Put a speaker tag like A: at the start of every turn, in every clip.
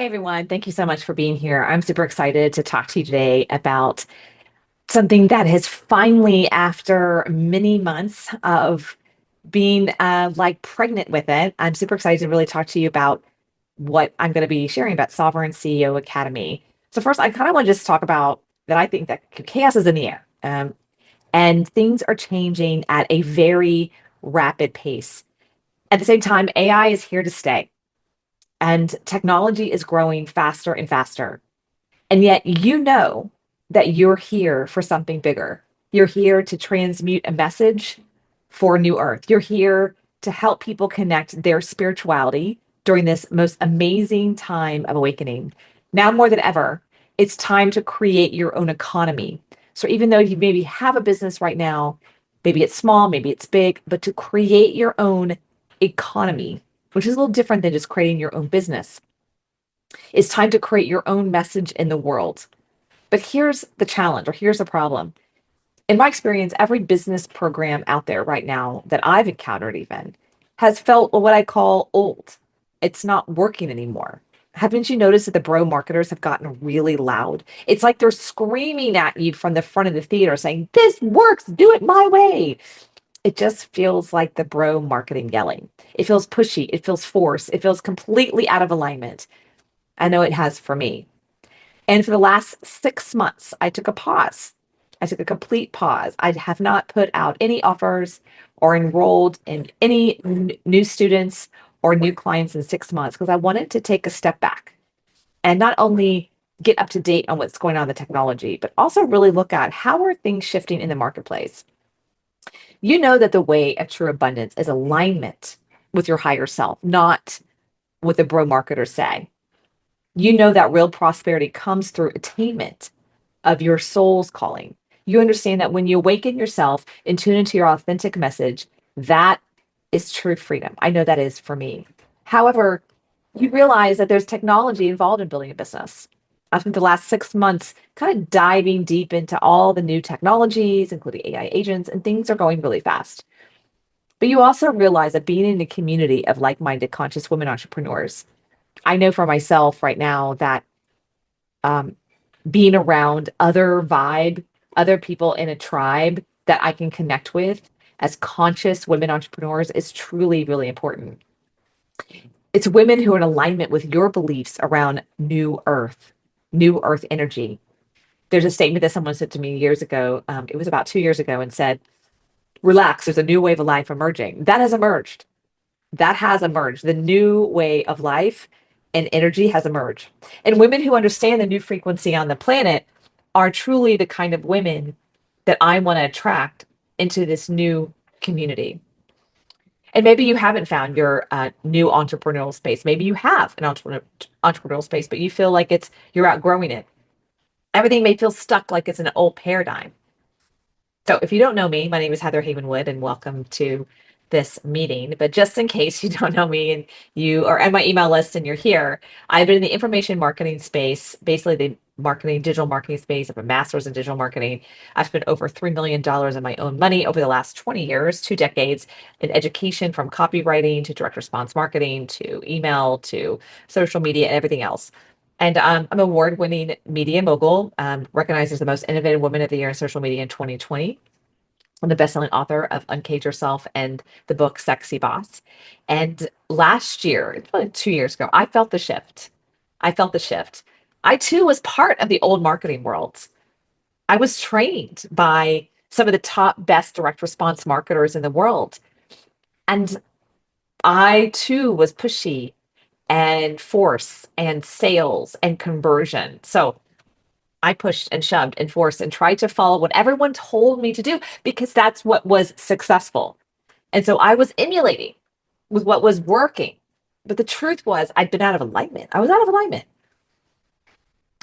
A: Hi, everyone. Thank you so much for being here. I'm super excited to talk to you today about something that has finally, after many months of being like pregnant with it, I'm super excited to really talk to you about what I'm going to be sharing about Sovereign CEO Academy. So first, I kind of want to just talk about that I think that chaos is in the air, and things are changing at a very rapid pace. At the same time, AI is here to stay, and technology is growing faster and faster. And yet, you know that you're here for something bigger. You're here to transmute a message for a new earth. You're here to help people connect their spirituality during this most amazing time of awakening. Now more than ever, it's time to create your own economy. So even though you maybe have a business right now, maybe it's small, maybe it's big, but to create your own economy, which is a little different than just creating your own business. It's time to create your own message in the world. But here's the challenge, or here's the problem. In my experience, every business program out there right now that I've encountered even has felt what I call old. It's not working anymore. Haven't you noticed that the bro marketers have gotten really loud? It's like they're screaming at you from the front of the theater saying, "This works, do it my way." It just feels like the bro marketing yelling. It feels pushy, it feels forced, it feels completely out of alignment. I know it has for me. And for the last 6 months, I took a pause. I took a complete pause. I have not put out any offers or enrolled in any new students or new clients in 6 months because I wanted to take a step back and not only get up to date on what's going on in the technology, but also really look at how are things shifting in the marketplace. You know that the way of true abundance is alignment with your higher self, not what the bro marketers say. You know that real prosperity comes through attainment of your soul's calling. You understand that when you awaken yourself and tune into your authentic message, that is true freedom. I know that is for me. However, you realize that there's technology involved in building a business. I spent the last 6 months kind of diving deep into all the new technologies, including AI agents, and things are going really fast. But you also realize that being in a community of like minded, conscious women entrepreneurs, I know for myself right now that um, being around other vibe, other people in a tribe that I can connect with as conscious women entrepreneurs is truly, really important. It's women who are in alignment with your beliefs around new earth energy. There's a statement that someone said to me years ago. It was about 2 years ago and said, relax, there's a new wave of life emerging. That has emerged. That has emerged. The new way of life and energy has emerged. And women who understand the new frequency on the planet are truly the kind of women that I want to attract into this new community. And maybe you haven't found your new entrepreneurial space. Maybe you have an entrepreneurial space, but you feel like you're outgrowing it. Everything may feel stuck like it's an old paradigm. So if you don't know me, my name is Heather Havenwood, and welcome to this meeting. But just in case you don't know me and you are on my email list and you're here, I've been in the information marketing space, basically the digital marketing space. I have a master's in digital marketing. I've spent over $3 million of my own money over the last 20 years, 2 decades in education, from copywriting to direct response marketing to email to social media and everything else. And I'm an award-winning media mogul, recognized as the most innovative woman of the year in social media in 2020. I'm the best-selling author of Uncage Yourself and the book Sexy Boss. And last year, it's probably 2 years ago, I felt the shift. I felt the shift. I too was part of the old marketing world. I was trained by some of the top best direct response marketers in the world. And I too was pushy and force and sales and conversion. So I pushed and shoved and forced and tried to follow what everyone told me to do because that's what was successful. And so I was emulating with what was working. But the truth was, I'd been out of alignment. I was out of alignment.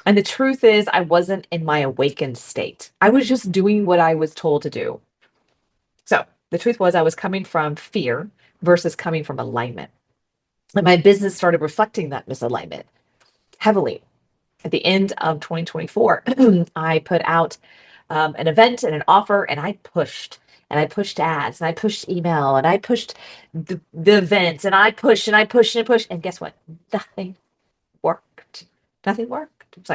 A: And the truth is, I wasn't in my awakened state. I was just doing what I was told to do. So the truth was, I was coming from fear versus coming from alignment. And my business started reflecting that misalignment heavily. At the end of 2024, I put out an event and an offer, and I pushed ads, and I pushed email, and I pushed the events, and I pushed and I pushed and I pushed. And guess what? Nothing worked. Nothing worked. It was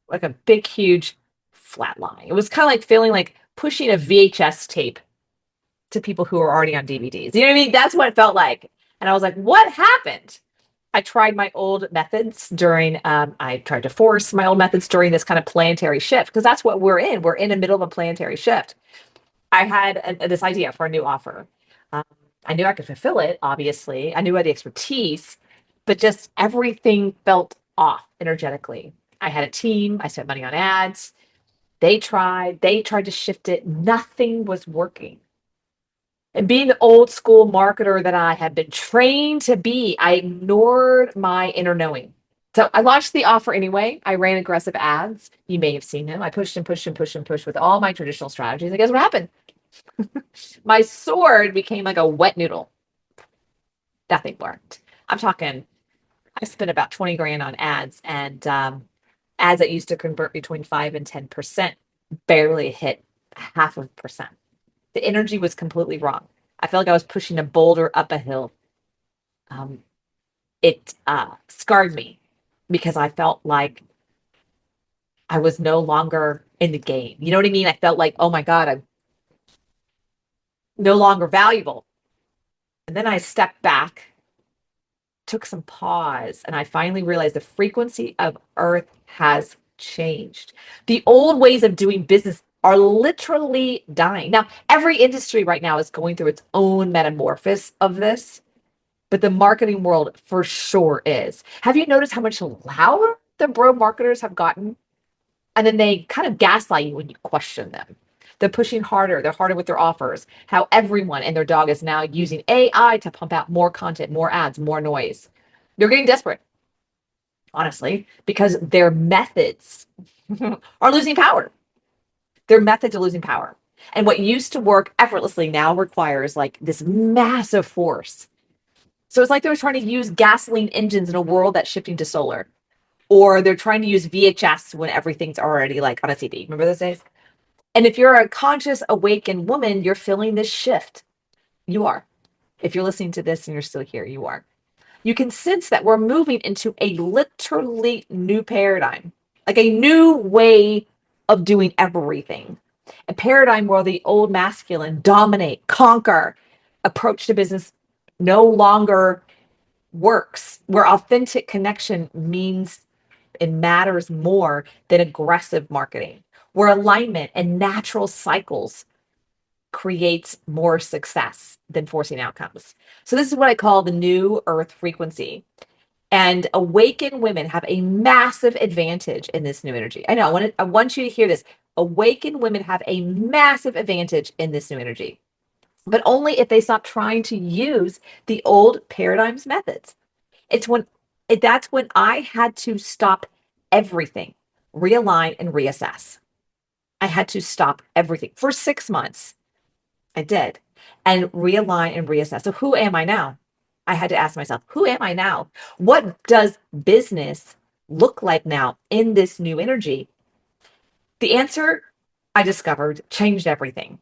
A: like a big, huge flat line. It was kind of like feeling like pushing a VHS tape to people who are already on DVDs. You know what I mean? That's what it felt like. And I was like, what happened? I tried my old methods during, I tried to force my old methods during this kind of planetary shift because that's what we're in. We're in the middle of a planetary shift. I had this idea for a new offer. Um, I knew I could fulfill it, obviously. I knew I had the expertise, but just everything felt off energetically. I had a team, I spent money on ads. They tried to shift it. Nothing was working. And being the old school marketer that I had been trained to be, I ignored my inner knowing. So I launched the offer anyway. I ran aggressive ads. You may have seen them. I pushed and pushed and pushed and pushed with all my traditional strategies. And guess what happened? My sword became like a wet noodle. Nothing worked. I'm talking, I spent about 20 grand on ads, and ads that used to convert between 5 and 10% barely hit half of a percent. The energy was completely wrong. I felt like I was pushing a boulder up a hill. Um, it scarred me because I felt like I was no longer in the game. You know what I mean? I felt like, oh my God, I'm no longer valuable. And then I stepped back, took some pause, and I finally realized the frequency of Earth has changed. The old ways of doing business are literally dying. Now, every industry right now is going through its own metamorphosis of this, but the marketing world for sure is. Have you noticed how much louder the bro marketers have gotten? And then they kind of gaslight you when you question them. They're pushing harder, they're harder with their offers. How everyone and their dog is now using AI to pump out more content, more ads, more noise. They're getting desperate, honestly, because their methods are losing power. Their methods are losing power. And what used to work effortlessly now requires like this massive force. So it's like they're trying to use gasoline engines in a world that's shifting to solar, or they're trying to use VHS when everything's already like on a CD. Remember those days? And if you're a conscious, awakened woman, you're feeling this shift. You are. If you're listening to this and you're still here, you are. You can sense that we're moving into a literally new paradigm, like a new way of doing everything. A paradigm where the old masculine dominate, conquer approach to business no longer works, where authentic connection means and matters more than aggressive marketing, where alignment and natural cycles creates more success than forcing outcomes. So this is what I call the new earth frequency. And awakened women have a massive advantage in this new energy. I know, I want you to hear this. Awakened women have a massive advantage in this new energy, but only if they stop trying to use the old paradigms methods. It's when that's when I had to stop everything, realign and reassess. I had to stop everything for 6 months. I did. And realign and reassess. So who am I now? I had to ask myself, who am I now? What does business look like now in this new energy? The answer I discovered changed everything.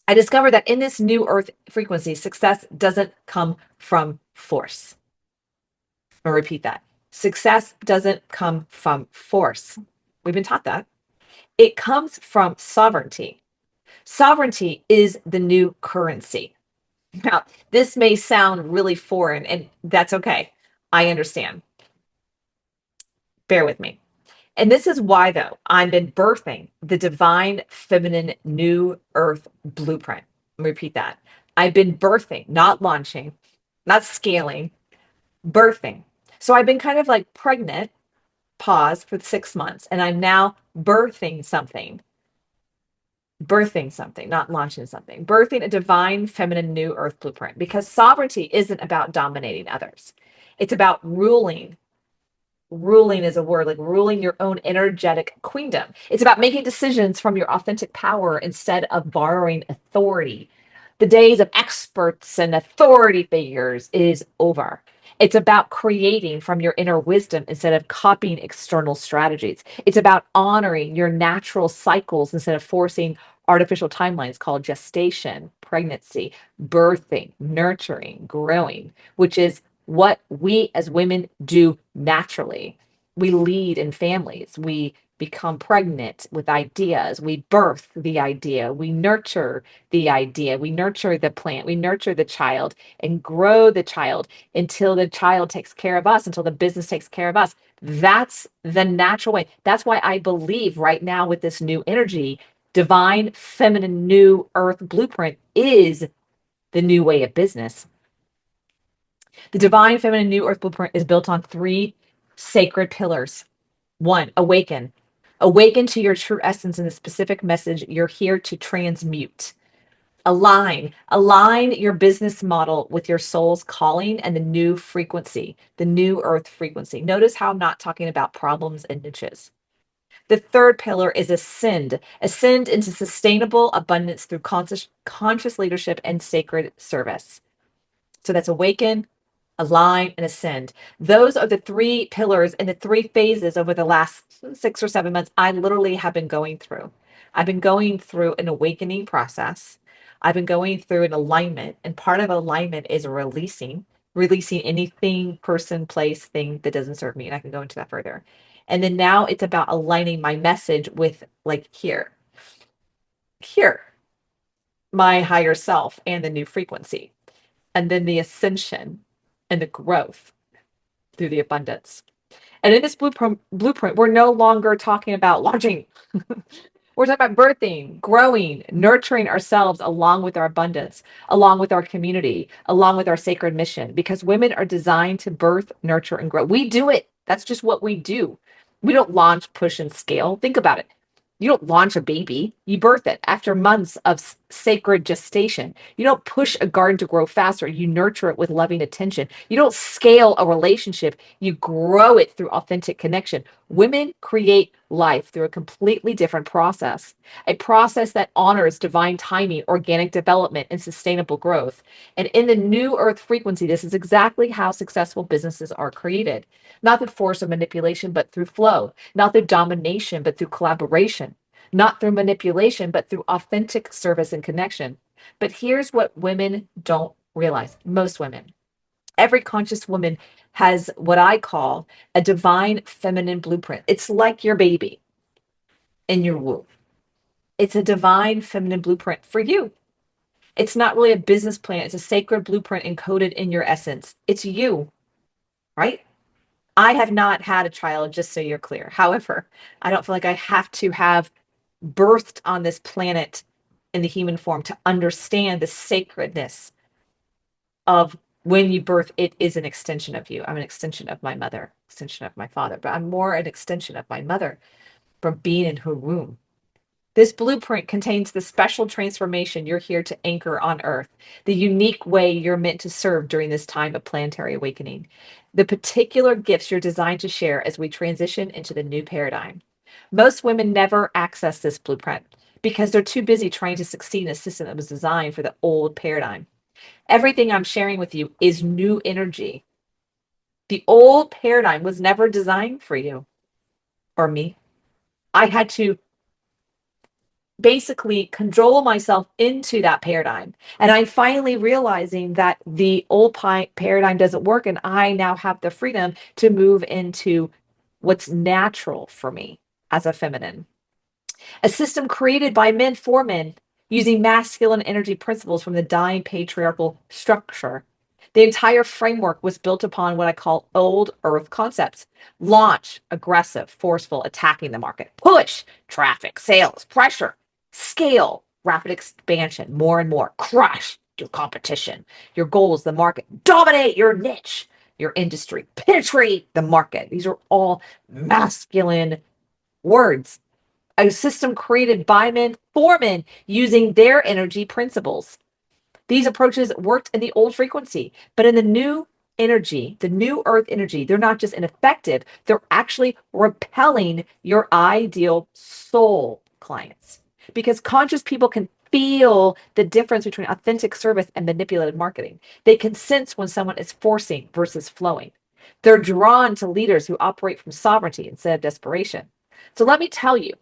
A: I discovered that in this new earth frequency, success doesn't come from force. I'll repeat that. Success doesn't come from force. We've been taught that. It comes from sovereignty. Sovereignty is the new currency. Now, this may sound really foreign, and that's okay. I understand. Bear with me. And this is why, though, I've been birthing the divine feminine new earth blueprint. Let me repeat that. I've been birthing, not launching, not scaling, birthing. So I've been kind of like pregnant, pause for 6 months, and I'm now birthing something, not launching something, birthing a divine feminine new earth blueprint because sovereignty isn't about dominating others. It's about ruling. Ruling is a word like ruling your own energetic queendom. It's about making decisions from your authentic power instead of borrowing authority. The days of experts and authority figures is over. It's about creating from your inner wisdom instead of copying external strategies. It's about honoring your natural cycles instead of forcing artificial timelines called gestation, pregnancy, birthing, nurturing, growing, which is what we as women do naturally. We lead in families. We become pregnant with ideas. We birth the idea. We nurture the idea. We nurture the plant. We nurture the child and grow the child until the child takes care of us, until the business takes care of us. That's the natural way. That's why I believe right now with this new energy, divine, feminine, new earth blueprint is the new way of business. The divine, feminine, new earth blueprint is built on three sacred pillars. One, awaken. Awaken to your true essence and the specific message you're here to transmute. Align. Align your business model with your soul's calling and the new frequency, the new earth frequency. Notice how I'm not talking about problems and niches. The third pillar is ascend. Ascend into sustainable abundance through conscious leadership and sacred service. So that's awaken, align, and ascend. Those are the three pillars and the three phases over the last 6 or 7 months I literally have been going through. I've been going through an awakening process. I've been going through an alignment, and part of alignment is releasing anything, person, place, thing that doesn't serve me. And I can go into that further. And then now it's about aligning my message with like here, my higher self and the new frequency. And then the ascension and the growth through the abundance. And in this blueprint, we're no longer talking about launching. We're talking about birthing, growing, nurturing ourselves along with our abundance, along with our community, along with our sacred mission, because women are designed to birth, nurture, and grow. We do it. That's just what we do. We don't launch, push, and scale. Think about it. You don't launch a baby, you birth it after months of sacred gestation. You don't push a garden to grow faster, you nurture it with loving attention. You don't scale a relationship, you grow it through authentic connection. Women create life through a completely different process, a process that honors divine timing, organic development, and sustainable growth. And in the new earth frequency, this is exactly how successful businesses are created. Not through force or manipulation, but through flow. Not through domination, but through collaboration. Not through manipulation, but through authentic service and connection. But here's what women don't realize, most women. Every conscious woman has what I call a divine feminine blueprint. It's like your baby in your womb. It's a divine feminine blueprint for you. It's not really a business plan, it's a sacred blueprint encoded in your essence. It's you, right? I have not had a child, just so you're clear. However, I don't feel like I have to have birthed on this planet in the human form to understand the sacredness of when you birth, it is an extension of you. I'm an extension of my mother, extension of my father, but I'm more an extension of my mother from being in her womb. This blueprint contains the special transformation you're here to anchor on Earth, the unique way you're meant to serve during this time of planetary awakening, the particular gifts you're designed to share as we transition into the new paradigm. Most women never access this blueprint because they're too busy trying to succeed in a system that was designed for the old paradigm. Everything I'm sharing with you is new energy. The old paradigm was never designed for you or me. I had to basically control myself into that paradigm. And I'm finally realizing that the old paradigm doesn't work. And I now have the freedom to move into what's natural for me as a feminine. A system created by men for men using masculine energy principles from the dying patriarchal structure. The entire framework was built upon what I call old earth concepts: launch, aggressive, forceful, attacking the market, push, traffic, sales, pressure, scale, rapid expansion, more and more, crush your competition, your goals, the market, dominate your niche, your industry, penetrate the market. These are all masculine words. A system created by men for men using their energy principles. These approaches worked in the old frequency, but in the new energy, the new earth energy, they're not just ineffective, they're actually repelling your ideal soul clients. Because conscious people can feel the difference between authentic service and manipulated marketing. They can sense when someone is forcing versus flowing. They're drawn to leaders who operate from sovereignty instead of desperation. So let me tell you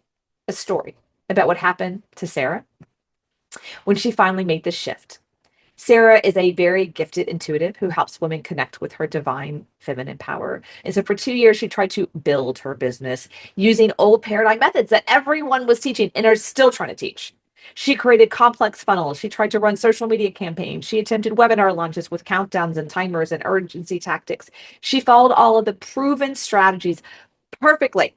A: a story about what happened to Sarah when she finally made this shift. Sarah is a very gifted intuitive who helps women connect with her divine feminine power. And so for 2 years, she tried to build her business using old paradigm methods that everyone was teaching and are still trying to teach. She created complex funnels. She tried to run social media campaigns. She attempted webinar launches with countdowns and timers and urgency tactics. She followed all of the proven strategies perfectly,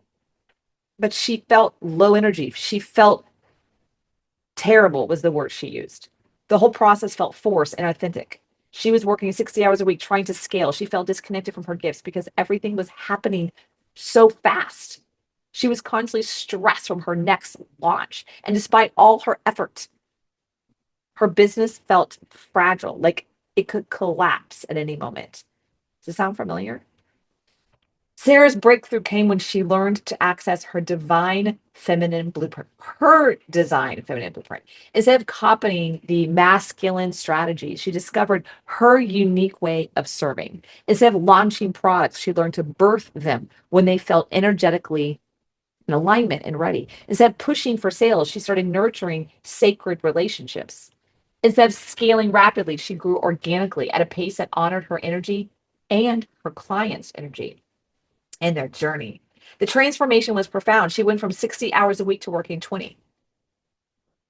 A: but she felt low energy. She felt terrible, was the word she used. The whole process felt forced and authentic. She was working 60 hours a week trying to scale. She felt disconnected from her gifts because everything was happening so fast. She was constantly stressed from her next launch. And despite all her effort, her business felt fragile, like it could collapse at any moment. Does it sound familiar? Sarah's breakthrough came when she learned to access her divine feminine blueprint, her design feminine blueprint. Instead of copying the masculine strategies, she discovered her unique way of serving. Instead of launching products, she learned to birth them when they felt energetically in alignment and ready. Instead of pushing for sales, she started nurturing sacred relationships. Instead of scaling rapidly, she grew organically at a pace that honored her energy and her clients' energy and their journey. The transformation was profound. She went from 60 hours a week to working 20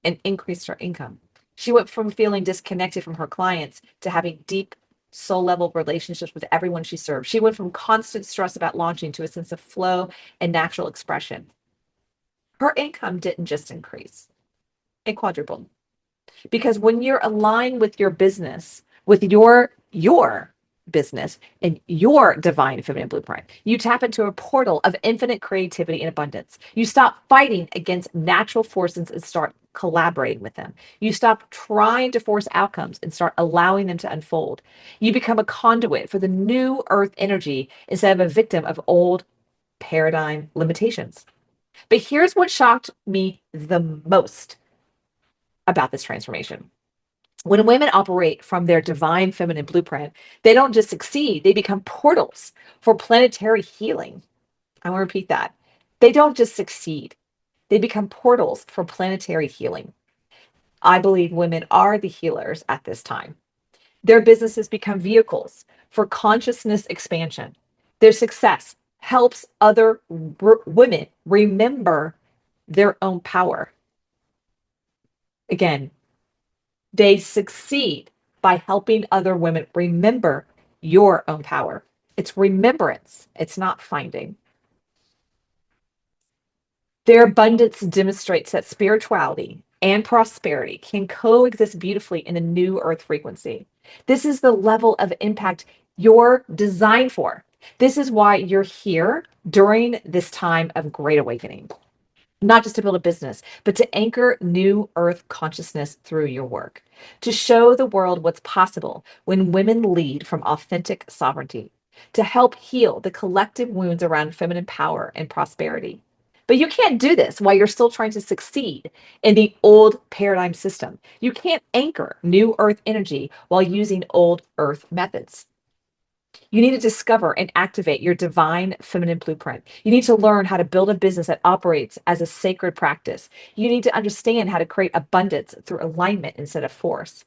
A: and increased her income. She went from feeling disconnected from her clients to having deep soul level relationships with everyone she served. She went from constant stress about launching to a sense of flow and natural expression. Her income didn't just increase, it quadrupled. Because when you're aligned with your business, with your business and your divine feminine blueprint, you tap into a portal of infinite creativity and abundance. You stop fighting against natural forces and start collaborating with them. You stop trying to force outcomes and start allowing them to unfold. You become a conduit for the new earth energy instead of a victim of old paradigm limitations. But here's what shocked me the most about this transformation. When women operate from their divine feminine blueprint, they don't just succeed, they become portals for planetary healing. I want to repeat that. They don't just succeed, they become portals for planetary healing. I believe women are the healers at this time. Their businesses become vehicles for consciousness expansion. Their success helps other women remember their own power. Again, they succeed by helping other women remember your own power. It's remembrance, it's not finding. Their abundance demonstrates that spirituality and prosperity can coexist beautifully in a new earth frequency. This is the level of impact you're designed for. This is why you're here during this time of great awakening, not just to build a business, but to anchor new earth consciousness through your work, to show the world what's possible when women lead from authentic sovereignty, to help heal the collective wounds around feminine power and prosperity. But you can't do this while you're still trying to succeed in the old paradigm system. You can't anchor new earth energy while using old earth methods. You need to discover and activate your divine feminine blueprint. You need to learn how to build a business that operates as a sacred practice. You need to understand how to create abundance through alignment instead of force.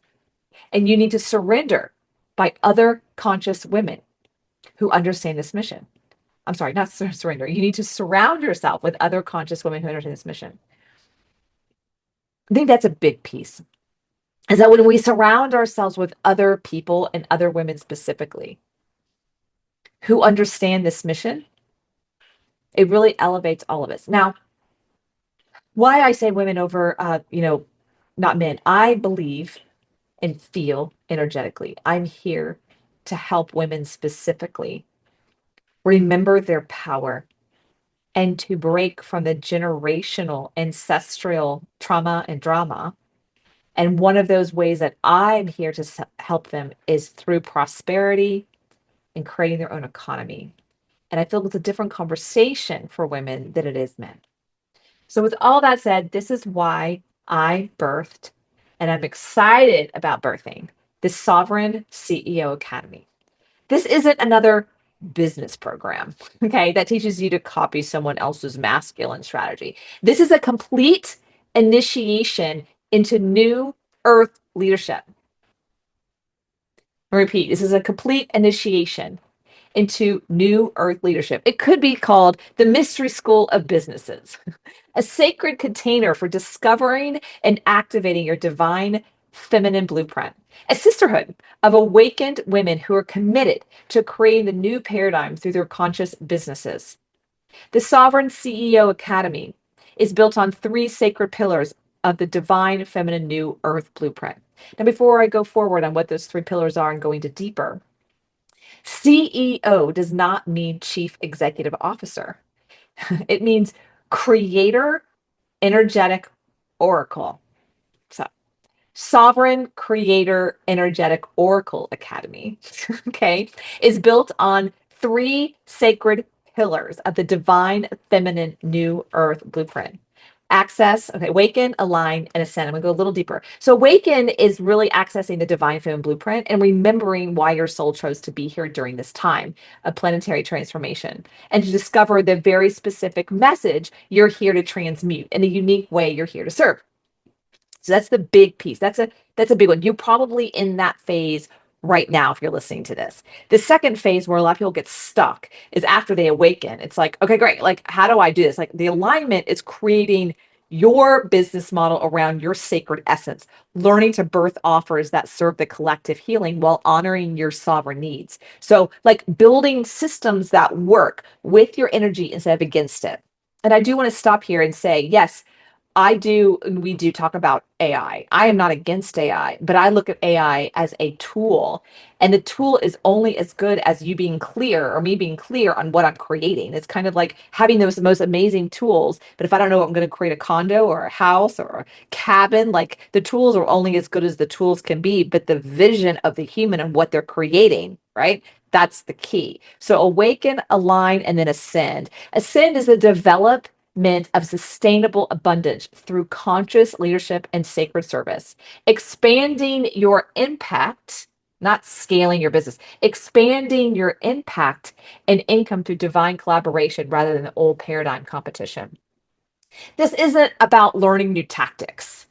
A: And you need to surrender by other conscious women who understand this mission. I'm sorry, not surrender. You need to surround yourself with other conscious women who understand this mission. I think that's a big piece. Is that when we surround ourselves with other people and other women specifically who understand this mission, it really elevates all of us. Now, why I say women over, not men, I believe and feel energetically. I'm here to help women specifically remember their power and to break from the generational ancestral trauma and drama. And one of those ways that I'm here to help them is through prosperity and creating their own economy. And I feel it's a different conversation for women than it is men. So, with all that said, this is why I birthed, and I'm excited about birthing the Sovereign CEO Academy. This isn't another business program, okay, that teaches you to copy someone else's masculine strategy. This is a complete initiation into new earth leadership. Repeat, this is a complete initiation into new earth leadership. It could be called the Mystery School of Businesses, a sacred container for discovering and activating your divine feminine blueprint, a sisterhood of awakened women who are committed to creating the new paradigm through their conscious businesses. The Sovereign CEO Academy is built on three sacred pillars of the divine feminine new earth blueprint. Now, before I go forward on what those three pillars are and go into deeper, CEO does not mean Chief Executive Officer. It means Creator Energetic Oracle. So, Sovereign Creator Energetic Oracle Academy, okay, is built on three sacred pillars of the divine feminine new earth blueprint. Access, okay, awaken, align, and ascend. I'm gonna go a little deeper. So, awaken is really accessing the divine feminine blueprint and remembering why your soul chose to be here during this time of planetary transformation and to discover the very specific message you're here to transmute in the unique way you're here to serve. So that's the big piece. That's a big one. You're probably in that phase right now if you're listening to this. The second phase where a lot of people get stuck is after they awaken. It's like, okay, great. Like, how do I do this? Like the alignment is creating your business model around your sacred essence, learning to birth offers that serve the collective healing while honoring your sovereign needs. So, like building systems that work with your energy instead of against it. And I do want to stop here and say, yes, we do talk about AI. I am not against AI, but I look at AI as a tool. And the tool is only as good as you being clear or me being clear on what I'm creating. It's kind of like having those most amazing tools. But if I don't know I'm going to create a condo or a house or a cabin, like the tools are only as good as the tools can be. But the vision of the human and what they're creating, right? That's the key. So awaken, align, and then ascend. Ascend is a develop of sustainable abundance through conscious leadership and sacred service, expanding your impact, not scaling your business, expanding your impact and income through divine collaboration rather than the old paradigm competition. This isn't about learning new tactics.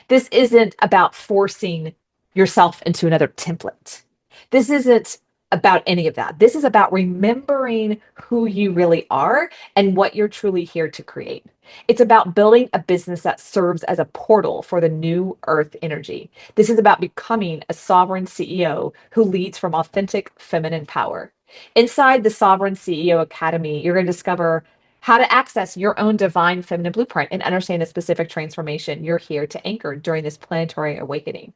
A: This isn't about forcing yourself into another template. This isn't about any of that. This is about remembering who you really are and what you're truly here to create. It's about building a business that serves as a portal for the new earth energy. This is about becoming a sovereign CEO who leads from authentic feminine power. Inside the Sovereign CEO Academy, you're going to discover how to access your own divine feminine blueprint and understand the specific transformation you're here to anchor during this planetary awakening.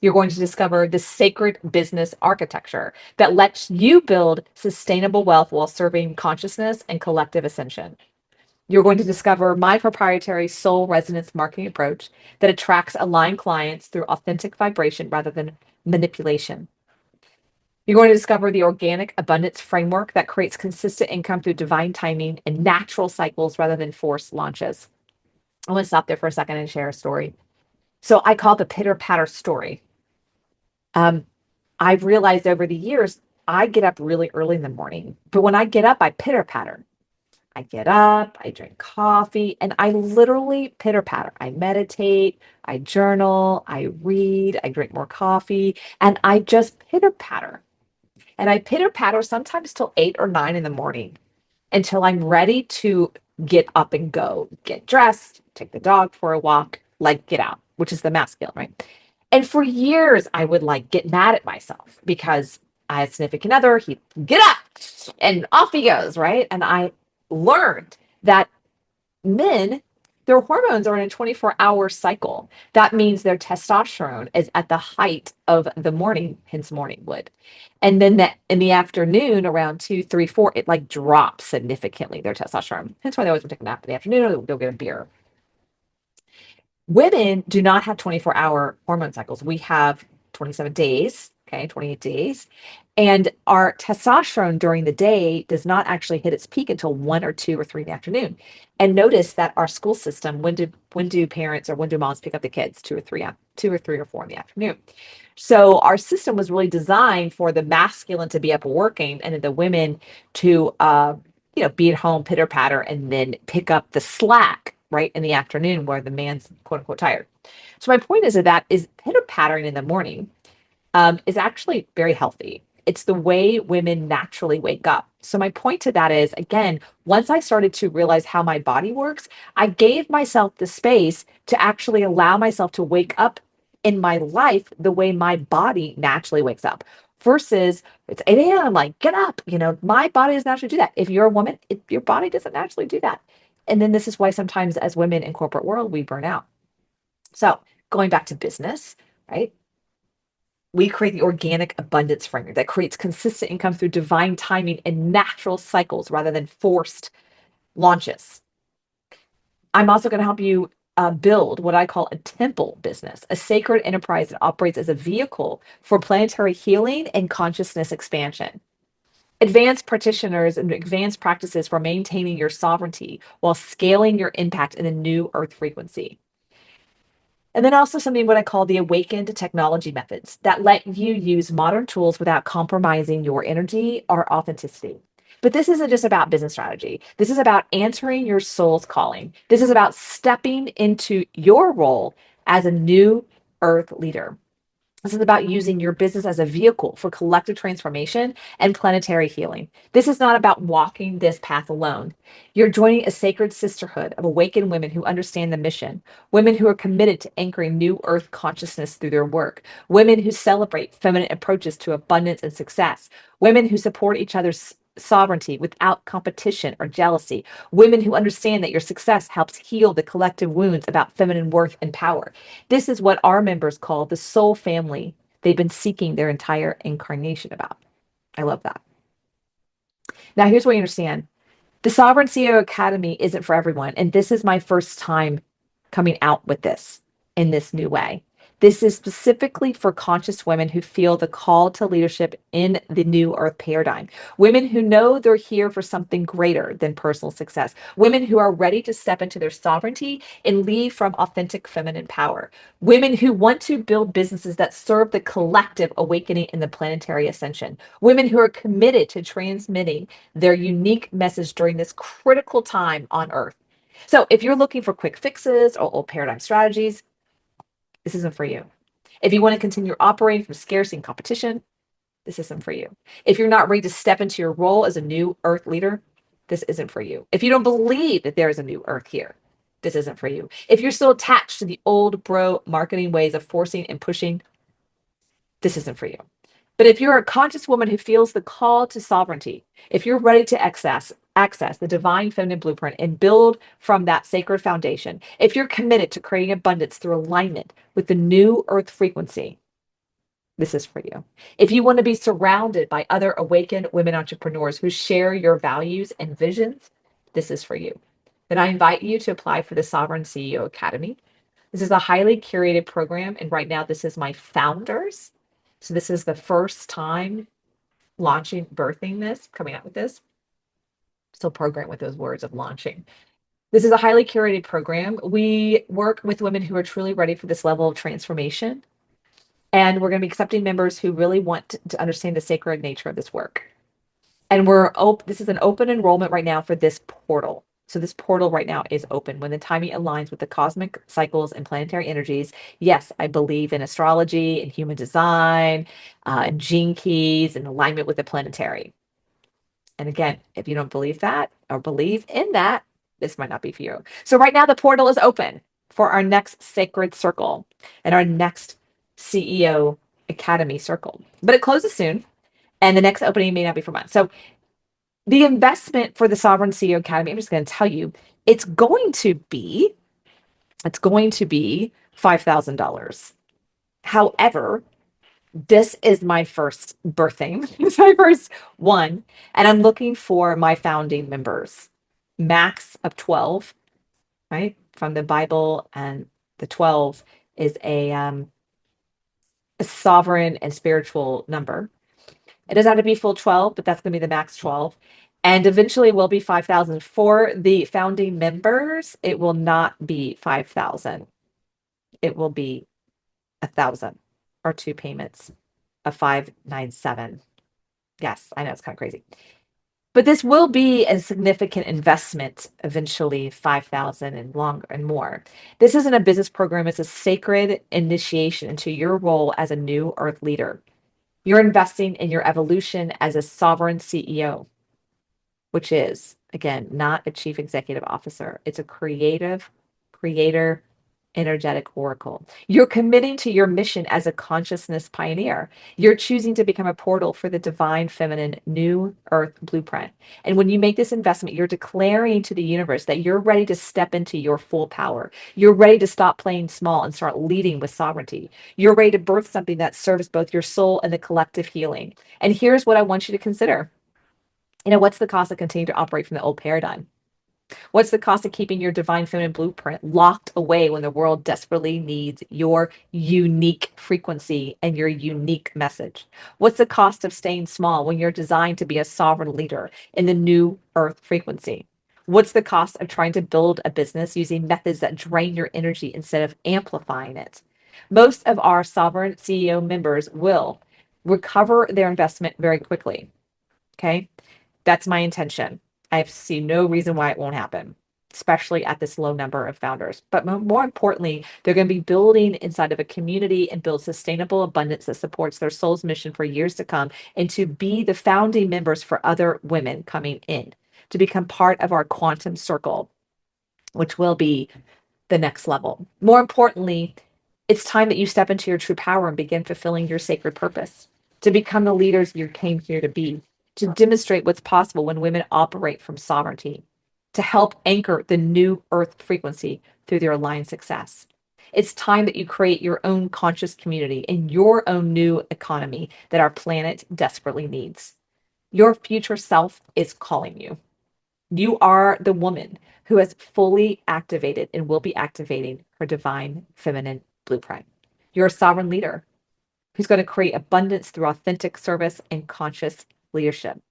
A: You're going to discover the sacred business architecture that lets you build sustainable wealth while serving consciousness and collective ascension. You're going to discover my proprietary soul resonance marketing approach that attracts aligned clients through authentic vibration rather than manipulation. You're going to discover the organic abundance framework that creates consistent income through divine timing and natural cycles rather than forced launches. I want to stop there for a second and share a story. So I call it the pitter patter story. Um, I've realized over the years, I get up really early in the morning, but when I get up, I pitter patter. I get up, I drink coffee, and I literally pitter patter. I meditate, I journal, I read, I drink more coffee, and I just pitter patter. And I pitter patter sometimes till 8 or 9 in the morning until I'm ready to get up and go, get dressed, take the dog for a walk, like get out, which is the masculine, right? And for years, I would like get mad at myself because I had a significant other, he'd get up and off he goes, right? And I learned that men, their hormones are in a 24-hour cycle. That means their testosterone is at the height of the morning, hence morning wood. And then that in the afternoon, around 2, 3, 4, it like drops significantly their testosterone. Hence why they always want to take a nap in the afternoon or they'll go get a beer. Women do not have 24-hour hormone cycles. We have 27 days, okay, 28 days. And our testosterone during the day does not actually hit its peak until 1 or 2 or 3 in the afternoon. And notice that our school system, when do parents or when do moms pick up the kids? 2 or 3 or 4 in the afternoon. So our system was really designed for the masculine to be up working and the women to be at home, pitter patter, and then pick up the slack right in the afternoon where the man's quote unquote tired. So my point is that is pitter pattering in the morning is actually very healthy. It's the way women naturally wake up. So, my point to that is again, once I started to realize how my body works, I gave myself the space to actually allow myself to wake up in my life the way my body naturally wakes up. Versus it's 8 a.m., like, get up. My body doesn't naturally do that. If you're a woman, your body doesn't naturally do that. And then this is why sometimes as women in corporate world, we burn out. So, going back to business, right? We create the organic abundance framework that creates consistent income through divine timing and natural cycles rather than forced launches. I'm also going to help you build what I call a temple business, a sacred enterprise that operates as a vehicle for planetary healing and consciousness expansion. Advanced practitioners and advanced practices for maintaining your sovereignty while scaling your impact in a new earth frequency. And then also something what I call the awakened technology methods that let you use modern tools without compromising your energy or authenticity. But this isn't just about business strategy. This is about answering your soul's calling. This is about stepping into your role as a new earth leader. This is about using your business as a vehicle for collective transformation and planetary healing. This is not about walking this path alone. You're joining a sacred sisterhood of awakened women who understand the mission, women who are committed to anchoring new earth consciousness through their work, women who celebrate feminine approaches to abundance and success, women who support each other's sovereignty without competition or jealousy, women who understand that your success helps heal the collective wounds about feminine worth and power. This is what our members call the soul family they've been seeking their entire incarnation about. I love that. Now, here's what you understand. The Sovereign CEO Academy isn't for everyone. And this is my first time coming out with this in this new way. This is specifically for conscious women who feel the call to leadership in the new earth paradigm. Women who know they're here for something greater than personal success. Women who are ready to step into their sovereignty and lead from authentic feminine power. Women who want to build businesses that serve the collective awakening in the planetary ascension. Women who are committed to transmitting their unique message during this critical time on Earth. So, if you're looking for quick fixes or old paradigm strategies, this isn't for you. If you want to continue operating from scarcity and competition, this isn't for you. If you're not ready to step into your role as a new Earth leader, this isn't for you. If you don't believe that there is a new Earth here, this isn't for you. If you're still attached to the old bro marketing ways of forcing and pushing, this isn't for you. But if you're a conscious woman who feels the call to sovereignty, if you're ready to access the divine feminine blueprint and build from that sacred foundation, if you're committed to creating abundance through alignment with the new earth frequency, this is for you. If you want to be surrounded by other awakened women entrepreneurs who share your values and visions, this is for you. Then I invite you to apply for the Sovereign CEO Academy. This is a highly curated program. And right now, this is my founders. So this is the first time birthing this, coming out with this. Still program with those words of launching. This is a highly curated program. We work with women who are truly ready for this level of transformation. And we're going to be accepting members who really want to understand the sacred nature of this work. And this is an open enrollment right now for this portal. So this portal right now is open when the timing aligns with the cosmic cycles and planetary energies. Yes, I believe in astrology and human design, and gene keys and alignment with the planetary. And again, if you don't believe that or believe in that, this might not be for you. So right now the portal is open for our next sacred circle and our next CEO Academy circle. But it closes soon, and the next opening may not be for months. So the investment for the Sovereign CEO Academy, I'm just going to tell you, it's going to be $5,000. However, this is my first birthing. It's my first one. And I'm looking for my founding members, max of 12, right? From the Bible. And the 12 is a sovereign and spiritual number. It doesn't have to be full 12, but that's going to be the max 12. And eventually it will be 5,000 for the founding members. It will not be 5,000. It will be 1,000 or two payments of 597. Yes, I know it's kind of crazy. But this will be a significant investment, eventually 5,000 and longer and more. This isn't a business program, it's a sacred initiation into your role as a new earth leader. You're investing in your evolution as a sovereign CEO, which is, again, not a chief executive officer. It's a creative, creator, energetic oracle. You're committing to your mission as a consciousness pioneer. You're choosing to become a portal for the divine feminine new earth blueprint. And when you make this investment, you're declaring to the universe that you're ready to step into your full power. You're ready to stop playing small and start leading with sovereignty. You're ready to birth something that serves both your soul and the collective healing. And here's what I want you to consider. What's the cost of continuing to operate from the old paradigm? What's the cost of keeping your divine feminine blueprint locked away when the world desperately needs your unique frequency and your unique message? What's the cost of staying small when you're designed to be a sovereign leader in the new earth frequency? What's the cost of trying to build a business using methods that drain your energy instead of amplifying it? Most of our sovereign CEO members will recover their investment very quickly. Okay. That's my intention. I see no reason why it won't happen, especially at this low number of founders. But more importantly, they're going to be building inside of a community and build sustainable abundance that supports their soul's mission for years to come, and to be the founding members for other women coming in to become part of our quantum circle, which will be the next level. More importantly, it's time that you step into your true power and begin fulfilling your sacred purpose to become the leaders you came here to be, to demonstrate what's possible when women operate from sovereignty, to help anchor the new earth frequency through their aligned success. It's time that you create your own conscious community and your own new economy that our planet desperately needs. Your future self is calling you. You are the woman who has fully activated and will be activating her divine feminine blueprint. You're a sovereign leader who's going to create abundance through authentic service and conscious leadership.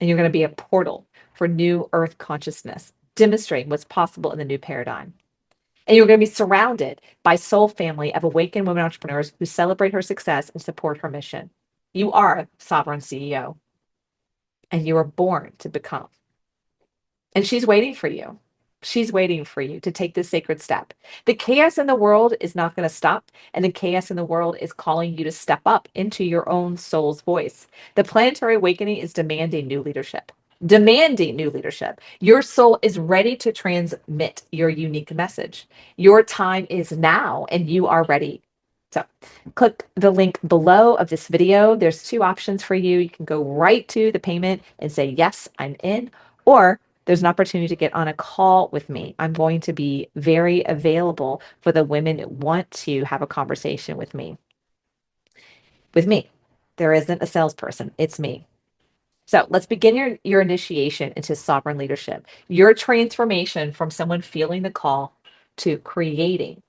A: And you're going to be a portal for new earth consciousness, demonstrating what's possible in the new paradigm. And you're going to be surrounded by soul family of awakened women entrepreneurs who celebrate her success and support her mission. You are a sovereign CEO, and you were born to become. And she's waiting for you. She's waiting for you to take this sacred step. The chaos in the world is not going to stop, and the chaos in the world is calling you to step up into your own soul's voice. The planetary awakening is demanding new leadership. Demanding new leadership. Your soul is ready to transmit your unique message. Your time is now, and you are ready. So, click the link below of this video. There's two options for you. You can go right to the payment and say, yes, I'm in, or there's an opportunity to get on a call with me. I'm going to be very available for the women who want to have a conversation with me. With me. There isn't a salesperson, it's me. So let's begin your initiation into sovereign leadership. Your transformation from someone feeling the call to creating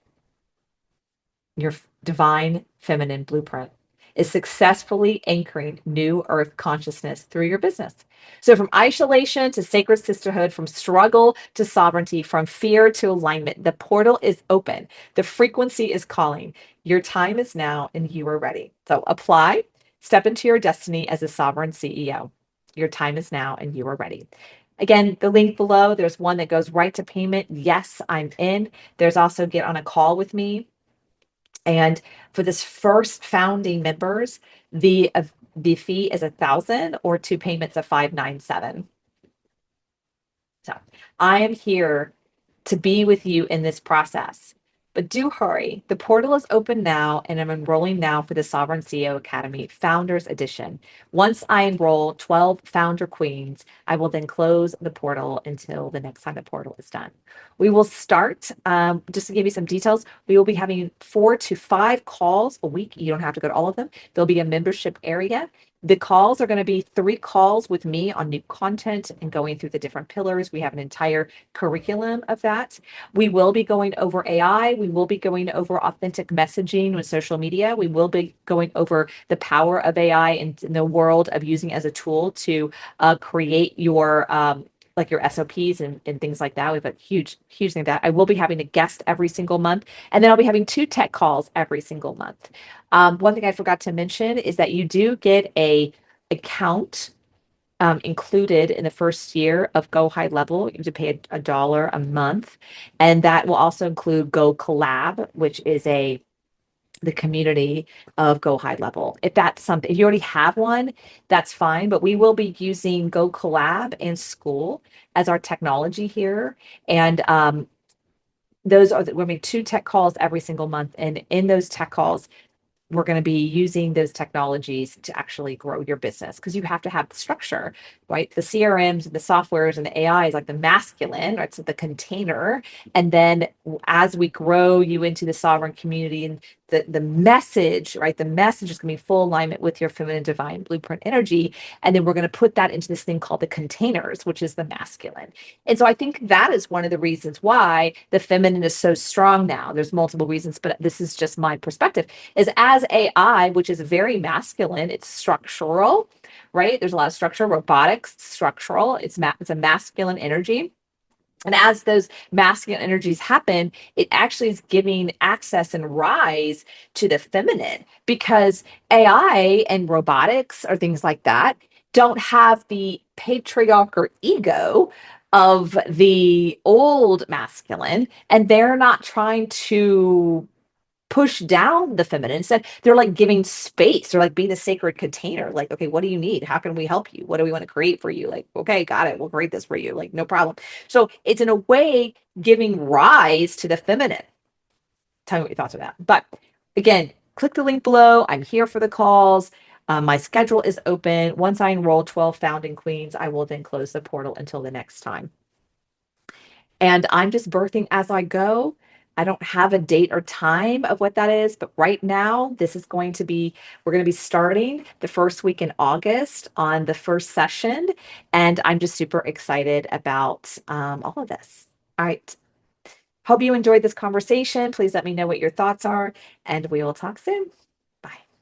A: your divine feminine blueprint is successfully anchoring new earth consciousness through your business. So, from isolation to sacred sisterhood, from struggle to sovereignty, from fear to alignment, the portal is open. The frequency is calling. Your time is now, and you are ready. So, apply, step into your destiny as a sovereign CEO. Your time is now, and you are ready. Again, the link below, there's one that goes right to payment. Yes, I'm in. There's also get on a call with me. And for this first founding members, the fee is 1,000 or two payments of 597. So I am here to be with you in this process. But do hurry. The portal is open now, and I'm enrolling now for the Sovereign CEO Academy Founders Edition. Once I enroll 12 founder queens, I will then close the portal until the next time the portal is done. We will start, just to give you some details, we will be having 4 to 5 calls a week. You don't have to go to all of them. There'll be a membership area. The calls are going to be 3 calls with me on new content and going through the different pillars. We have an entire curriculum of that. We will be going over AI. We will be going over authentic messaging with social media. We will be going over the power of AI in the world of using as a tool to create your like your SOPs and things like that. We have a huge thing of that. I will be having a guest every single month, and then I'll be having 2 tech calls every single month. One thing I forgot to mention is that you do get a account included in the first year of Go High Level. You have to pay a dollar a month, and that will also include Go Collab, which is a the community of Go High Level. If that's something, if you already have one, that's fine. But we will be using Go Collab and School as our technology here, and those are we're making two tech calls every single month, and in those tech calls we're going to be using those technologies to actually grow your business because you have to have the structure, right? The CRMs and the softwares and the AI is like the masculine, right? So the container. And then as we grow you into the sovereign community and the message, right? The message is going to be full alignment with your feminine divine blueprint energy. And then we're going to put that into this thing called the containers, which is the masculine. And so I think that is one of the reasons why the feminine is so strong now. There's multiple reasons, but this is just my perspective is as AI, which is very masculine, it's structural, right? There's a lot of structure, robotics, structural. It's a masculine energy. And as those masculine energies happen, it actually is giving access and rise to the feminine because AI and robotics or things like that don't have the patriarch or ego of the old masculine, and they're not trying to push down the feminine. Instead, they're like giving space. They're like being a sacred container. Like, okay, what do you need? How can we help you? What do we want to create for you? Like, okay, got it. We'll create this for you. Like, no problem. So it's in a way giving rise to the feminine. Tell me what your thoughts are that. But again, click the link below. I'm here for the calls. My schedule is open. Once I enroll 12 founding queens, I will then close the portal until the next time. And I'm just birthing as I go. I don't have a date or time of what that is, but right now, this is going to be, we're going to be starting the first week in August on the first session. And I'm just super excited about all of this. All right. Hope you enjoyed this conversation. Please let me know what your thoughts are, and we will talk soon.